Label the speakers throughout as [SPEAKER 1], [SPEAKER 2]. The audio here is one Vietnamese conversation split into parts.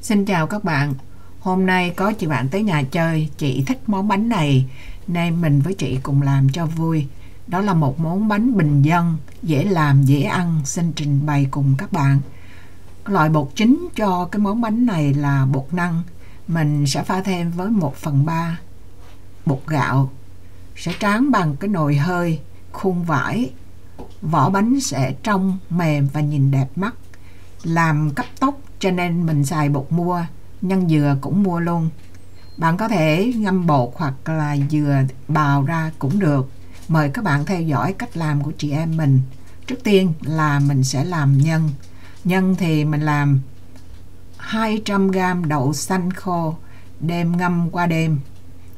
[SPEAKER 1] Xin chào các bạn. Hôm nay có chị bạn tới nhà chơi, chị thích món bánh này nên mình với chị cùng làm cho vui. Đó là một món bánh bình dân, dễ làm, dễ ăn, xin trình bày cùng các bạn. Loại bột chính cho cái món bánh này là bột năng. Mình sẽ pha thêm với 1/3 bột gạo. Sẽ tráng bằng cái nồi hơi, khuôn vải. Vỏ bánh sẽ trong, mềm và nhìn đẹp mắt. Làm cấp tốc cho nên mình xài bột mua, nhân dừa cũng mua luôn. Bạn có thể ngâm bột hoặc là dừa bào ra cũng được. Mời các bạn theo dõi cách làm của chị em mình. Trước tiên là mình sẽ làm nhân. Nhân thì mình làm 200g đậu xanh khô đem ngâm qua đêm,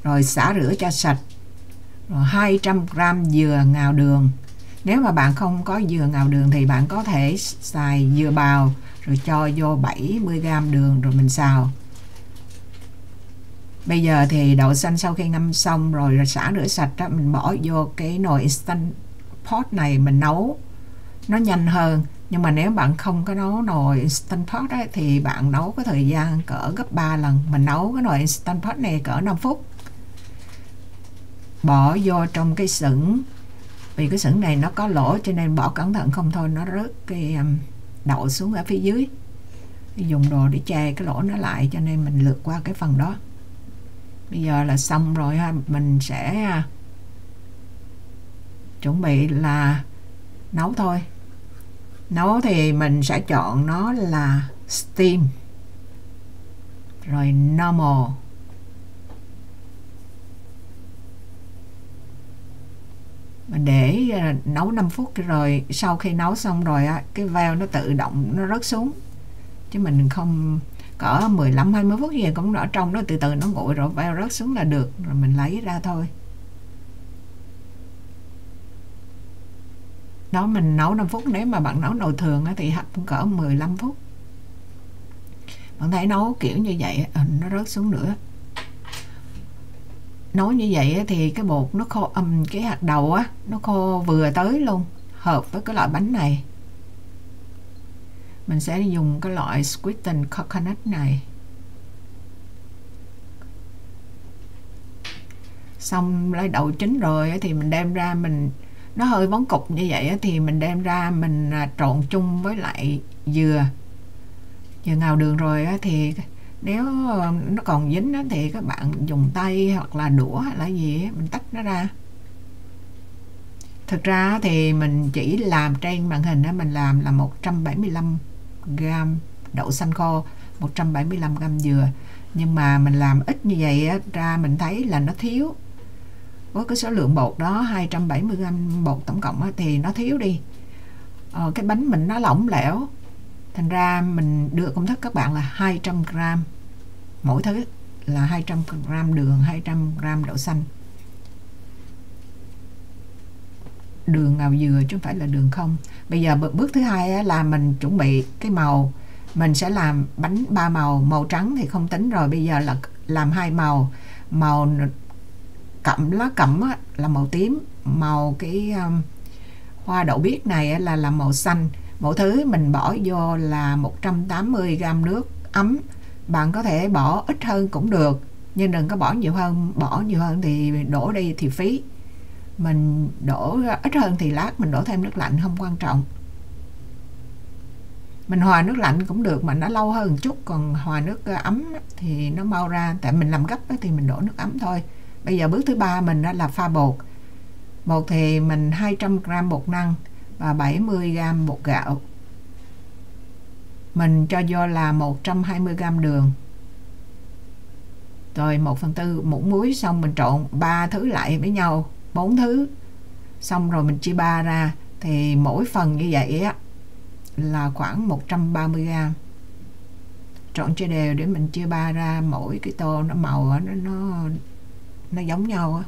[SPEAKER 1] rồi xả rửa cho sạch, rồi 200g dừa ngào đường. Nếu mà bạn không có dừa ngào đường thì bạn có thể xài dừa bào, rồi cho vô 70g đường rồi mình xào. Bây giờ thì đậu xanh sau khi ngâm xong rồi xả rửa sạch đó, mình bỏ vô cái nồi Instant Pot này mình nấu nó nhanh hơn. Nhưng mà nếu bạn không có nấu nồi Instant Pot ấy, thì bạn nấu có thời gian cỡ gấp 3 lần. Mình nấu cái nồi Instant Pot này cỡ 5 phút. Bỏ vô trong cái sửng. Vì cái sửng này nó có lỗ cho nên bỏ cẩn thận không thôi nó rớt cái đậu xuống ở phía dưới. Dùng đồ để che cái lỗ nó lại cho nên mình lượt qua cái phần đó. Bây giờ là xong rồi ha, mình sẽ chuẩn bị là nấu thôi. Nấu thì mình sẽ chọn nó là steam, rồi normal. Mình để nấu 5 phút rồi sau khi nấu xong rồi á, cái veo nó tự động nó rớt xuống. Chứ mình không cỡ 15-20 phút gì cũng ở trong nó từ từ nó nguội rồi veo rớt xuống là được, rồi mình lấy ra thôi. Đó, mình nấu 5 phút. Nếu mà bạn nấu nồi thường á, thì hấp cỡ 15 phút. Bạn thấy nấu kiểu như vậy nó rớt xuống nữa. Nấu như vậy thì cái bột nó khô, cái hạt đậu á nó khô vừa tới luôn, hợp với cái loại bánh này. Mình sẽ dùng cái loại sweetened coconut này. Xong lấy đậu chín rồi thì mình đem ra, nó hơi vón cục như vậy thì mình đem ra mình trộn chung với lại dừa ngào đường rồi thì nếu nó còn dính thì các bạn dùng tay hoặc là đũa hay là gì mình tách nó ra. Thực ra thì mình chỉ làm trên màn hình mình làm là 175g đậu xanh khô, 175g dừa. Nhưng mà mình làm ít như vậy ra mình thấy là nó thiếu. Với cái số lượng bột đó 270g bột tổng cộng thì nó thiếu đi. Cái bánh mình nó lỏng lẻo. Thành ra mình đưa công thức các bạn là 200g mỗi thứ, là 200g đường, 200g đậu xanh. Đường ngào dừa chứ không phải là đường không. Bây giờ bước thứ hai là mình chuẩn bị cái màu. Mình sẽ làm bánh 3 màu. Màu trắng thì không tính rồi, bây giờ là làm 2 màu. Màu cẩm, lá cẩm là màu tím, màu cái hoa đậu biếc này là màu xanh. Mỗi thứ mình bỏ vô là 180g nước ấm. Bạn có thể bỏ ít hơn cũng được, nhưng đừng có bỏ nhiều hơn. Bỏ nhiều hơn thì đổ đi thì phí. Mình đổ ít hơn thì lát mình đổ thêm nước lạnh, không quan trọng. Mình hòa nước lạnh cũng được mà nó lâu hơn một chút, còn hòa nước ấm thì nó mau ra. Tại mình làm gấp thì mình đổ nước ấm thôi. Bây giờ bước thứ ba mình là pha bột. Bột thì mình 200g bột năng và 70g bột gạo. Mình cho vô là 120g đường, rồi 1/4 muỗng muối. Xong mình trộn 3 thứ lại với nhau, 4 thứ. Xong rồi mình chia 3 ra thì mỗi phần như vậy là khoảng 130g. Trộn cho đều để mình chia 3 ra, mỗi cái tô nó màu nó giống nhau.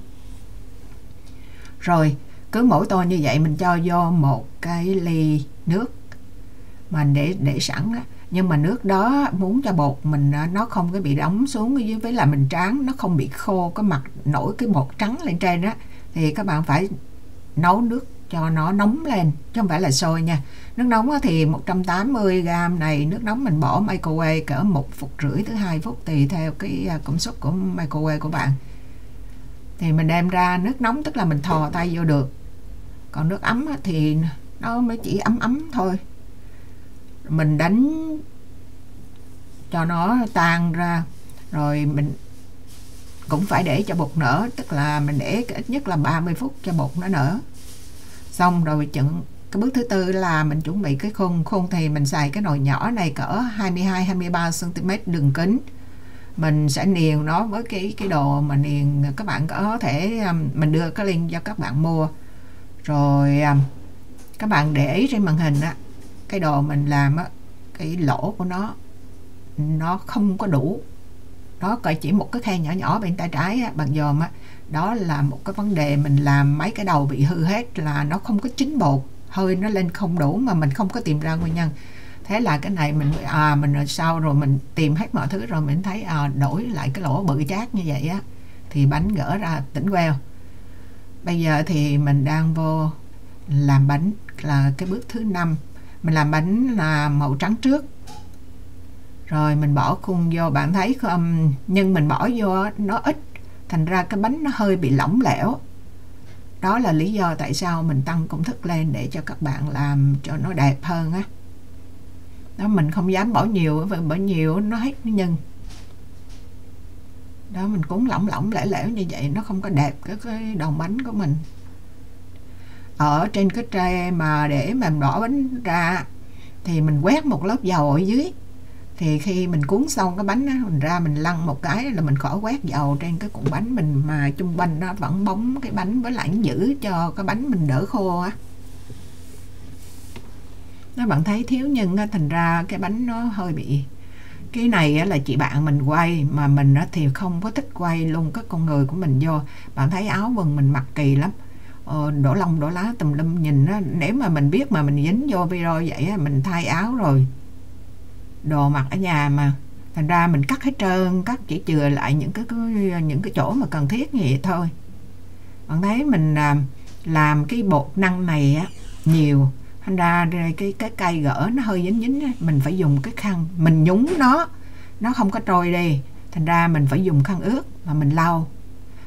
[SPEAKER 1] Rồi cứ mỗi tô như vậy mình cho vô một cái ly nước mình để sẵn đó. Nhưng mà nước đó muốn cho bột mình nó không có bị đóng xuống ở dưới, với là mình tráng nó không bị khô cái mặt nổi cái bột trắng lên trên đó, thì các bạn phải nấu nước cho nó nóng lên chứ không phải là sôi nha. Nước nóng thì 180g này, nước nóng mình bỏ microwave cỡ 1,5 phút tới 2 phút tùy theo cái công suất của microwave của bạn. Thì mình đem ra nước nóng tức là mình thò tay vô được. Còn nước ấm thì nó mới chỉ ấm ấm thôi. Mình đánh cho nó tan ra, rồi mình cũng phải để cho bột nở, tức là mình để ít nhất là 30 phút cho bột nó nở. Xong rồi cái bước thứ tư là mình chuẩn bị cái khuôn thì mình xài cái nồi nhỏ này cỡ 22-23 cm đường kính. Mình sẽ niền nó với cái đồ mà niền, các bạn có thể mình đưa cái link cho các bạn mua. Rồi các bạn để ý trên màn hình á, cái đồ mình làm á, cái lỗ của nó không có đủ. Đó, coi chỉ một cái khe nhỏ nhỏ bên tay trái á, bằng dòm á, đó là một cái vấn đề. Mình làm mấy cái đầu bị hư hết là nó không có chín bột, hơi nó lên không đủ mà mình không có tìm ra nguyên nhân. Thế là cái này mình sau rồi mình tìm hết mọi thứ rồi mình thấy đổi lại cái lỗ bự chát như vậy á thì bánh gỡ ra tỉnh queo. Bây giờ thì mình đang vô làm bánh, là cái bước thứ 5. Mình làm bánh là màu trắng trước, rồi mình bỏ khuôn vô. Bạn thấy không, nhưng mình bỏ vô nó ít, thành ra cái bánh nó hơi bị lỏng lẻo. Đó là lý do tại sao mình tăng công thức lên, để cho các bạn làm cho nó đẹp hơn á. Đó, mình không dám bỏ nhiều, bỏ nhiều nó hết nó nhân. Đó, mình cuốn lỏng lẻo lẻo như vậy nó không có đẹp cái đòn bánh của mình. Ở trên cái tray mà để mình bỏ bánh ra thì mình quét một lớp dầu ở dưới. Thì khi mình cuốn xong cái bánh đó, mình ra mình lăn một cái là mình khỏi quét dầu trên cái cuộn bánh mình, mà chung quanh nó vẫn bóng cái bánh, với lại giữ cho cái bánh mình đỡ khô á. Các bạn thấy thiếu nhân á, thành ra cái bánh nó hơi bị. Cái này là chị bạn mình quay, mà mình thì không có thích quay luôn cái con người của mình vô. Bạn thấy áo quần mình mặc kỳ lắm, đổ lông đổ lá tùm lum, nhìn á, nếu mà mình biết mà mình dính vô video vậy á, mình thay áo rồi, đồ mặc ở nhà mà, thành ra mình cắt hết trơn, cắt chỉ chừa lại những cái chỗ mà cần thiết như vậy thôi. Bạn thấy mình làm cái bột năng này á nhiều, thành ra cái cây gỡ nó hơi dính á, mình phải dùng cái khăn mình nhúng nó không có trôi đi, thành ra mình phải dùng khăn ướt mà mình lau.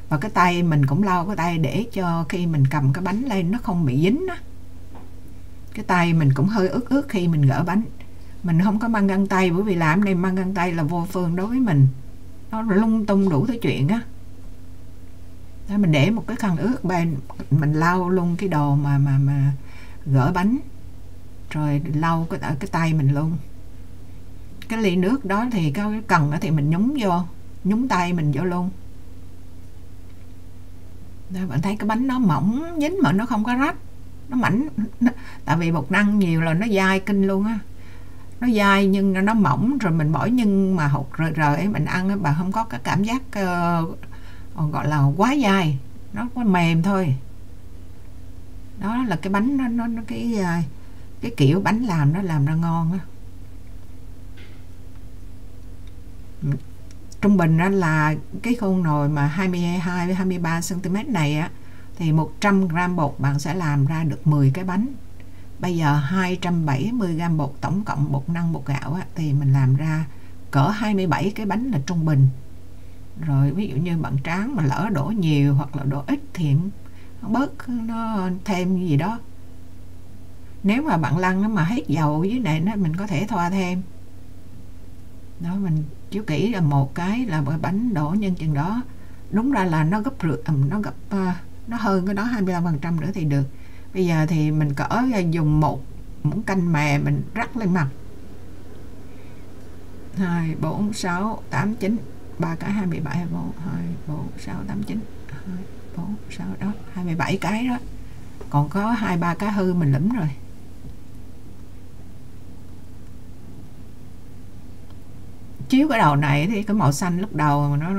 [SPEAKER 1] Và cái tay mình cũng lau cái tay để cho khi mình cầm cái bánh lên nó không bị dính á. Cái tay mình cũng hơi ướt khi mình gỡ bánh. Mình không có mang găng tay, bởi vì làm này mang găng tay là vô phương đối với mình, nó lung tung đủ thứ chuyện á. Đó, mình để một cái khăn ướt bên, mình lau luôn cái đồ mà gỡ bánh, rồi lau cái tay mình luôn. Cái ly nước đó thì cái cần đó thì mình nhúng tay mình vô luôn. Đó, bạn thấy cái bánh nó mỏng dính mà nó không có rách, nó mảnh, tại vì bột năng nhiều là nó dai kinh luôn á. Nó dai nhưng nó mỏng, rồi mình bỏ nhân mà hột rời mình ăn á, bạn không có cái cảm giác gọi là quá dai, nó quá mềm thôi. Đó là cái bánh nó cái kiểu bánh làm nó làm ra ngon á. Trung bình đó là cái khuôn nồi mà 22-23 cm này á, thì 100g bột bạn sẽ làm ra được 10 cái bánh. Bây giờ 270g bột, tổng cộng bột năng bột gạo á, thì mình làm ra cỡ 27 cái bánh là trung bình. Rồi ví dụ như bạn tráng mà lỡ đổ nhiều hoặc là đổ ít thì nó bớt, nó thêm gì đó. Nếu mà bạn lăn nó mà hết dầu dưới này nó mình có thể thoa thêm. Đó, mình chú kỹ là một cái là bánh đổ nhân chừng đó. Đúng ra là nó gấp nó hơn cái đó 25% nữa thì được. Bây giờ thì mình cỡ dùng một muỗng canh mè mình rắc lên mặt. 2, 4, 6, 8, 9, 3 cái 27, 24, 2, 4, 6, 8, 9, 2, 4, 6, đó, 27 cái đó. Còn có 2-3 cái hư mình lẫm rồi. Chiếu cái đầu này thì cái màu xanh lúc đầu nó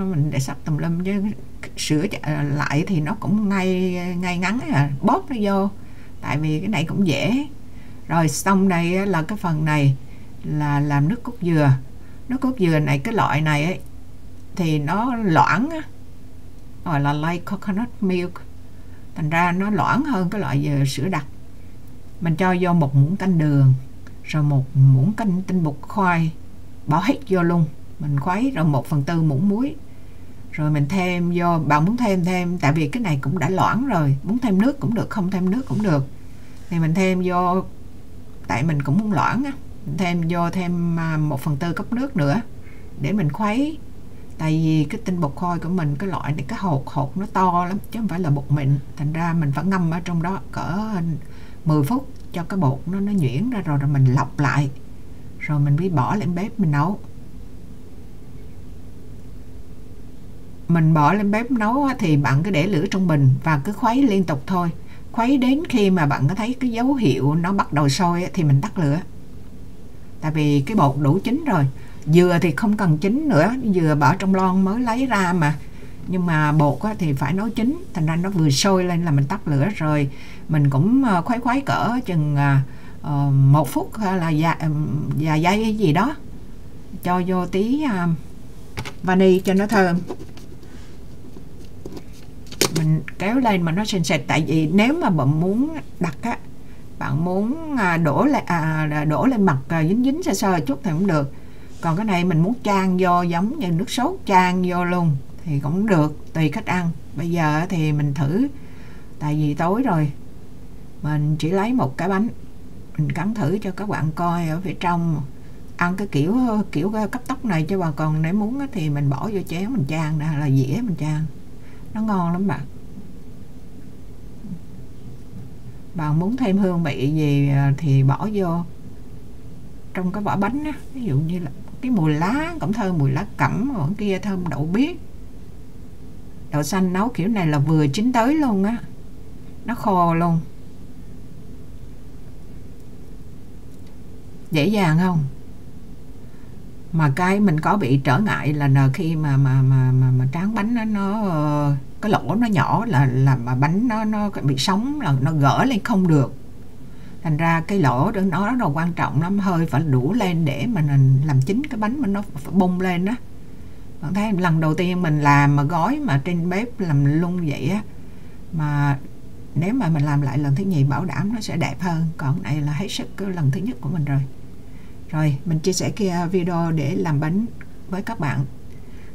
[SPEAKER 1] mình để sắp tùm lum, chứ sửa lại thì nó cũng ngay ngắn bóp nó vô, tại vì cái này cũng dễ. Rồi xong đây là cái phần này là làm nước cốt dừa. Nước cốt dừa này, cái loại này ấy, thì nó loãng á, gọi là light coconut milk, thành ra nó loãng hơn cái loại sữa đặc. Mình cho vô 1 muỗng canh đường, rồi 1 muỗng canh tinh bột khoai, bỏ hết vô luôn. Mình khuấy rồi 1/4 muỗng muối. Rồi mình thêm vô, bạn muốn thêm tại vì cái này cũng đã loãng rồi, muốn thêm nước cũng được, không thêm nước cũng được. Thì mình thêm vô, tại mình cũng muốn loãng á, mình thêm vô thêm 1/4 cốc nước nữa để mình khuấy. Tại vì cái tinh bột khoai của mình, cái loại này cái hột nó to lắm chứ không phải là bột mịn, thành ra mình phải ngâm ở trong đó cỡ 10 phút cho cái bột nó nhuyễn ra, rồi mình lọc lại, rồi mình mới bỏ lên bếp mình nấu. Mình bỏ lên bếp nấu thì bạn cứ để lửa trung bình và cứ khuấy liên tục thôi. Khuấy đến khi mà bạn có thấy cái dấu hiệu nó bắt đầu sôi thì mình tắt lửa. Tại vì cái bột đủ chín rồi. Dừa thì không cần chín nữa, dừa bỏ trong lon mới lấy ra mà. Nhưng mà bột thì phải nấu chín, thành ra nó vừa sôi lên là mình tắt lửa. Rồi mình cũng khuấy cỡ chừng 1 phút hay là vài giây gì đó. Cho vô tí vani cho nó thơm. Mình kéo lên mà nó sền sệt, tại vì nếu mà bạn muốn đặt á, bạn muốn đổ lên mặt dính sơ sơ chút thì cũng được. Còn cái này mình muốn chan vô giống như nước sốt chan vô luôn thì cũng được, tùy cách ăn. Bây giờ thì mình thử, tại vì tối rồi mình chỉ lấy một cái bánh, mình cắn thử cho các bạn coi ở phía trong. Ăn cái kiểu cấp tốc này cho bà, còn nếu muốn thì mình bỏ vô chén mình chan, hay là dĩa mình chan, nó ngon lắm bạn. Bạn muốn thêm hương vị gì thì bỏ vô trong cái vỏ bánh á, ví dụ như là cái mùi lá cũng thơm, mùi lá cẩm, còn kia thơm đậu biếc. Đậu xanh nấu kiểu này là vừa chín tới luôn á, nó khô luôn. Dễ dàng không? Mà cái mình có bị trở ngại là khi mà tráng bánh nó cái lỗ nó nhỏ là mà bánh nó bị sống, là nó gỡ lên không được. Thành ra cái lỗ đó nó rất là quan trọng lắm, hơi phải đủ lên để mà làm chín cái bánh mà nó phải bung lên đó. Bạn thấy lần đầu tiên mình làm mà gói mà trên bếp làm luôn vậy á, mà nếu mà mình làm lại lần thứ nhì bảo đảm nó sẽ đẹp hơn. Còn này là hết sức cái lần thứ nhất của mình rồi. Rồi mình chia sẻ kia video để làm bánh với các bạn.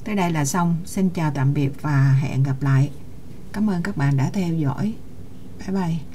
[SPEAKER 1] Tới đây là xong. Xin chào tạm biệt và hẹn gặp lại. Cảm ơn các bạn đã theo dõi. Bye bye.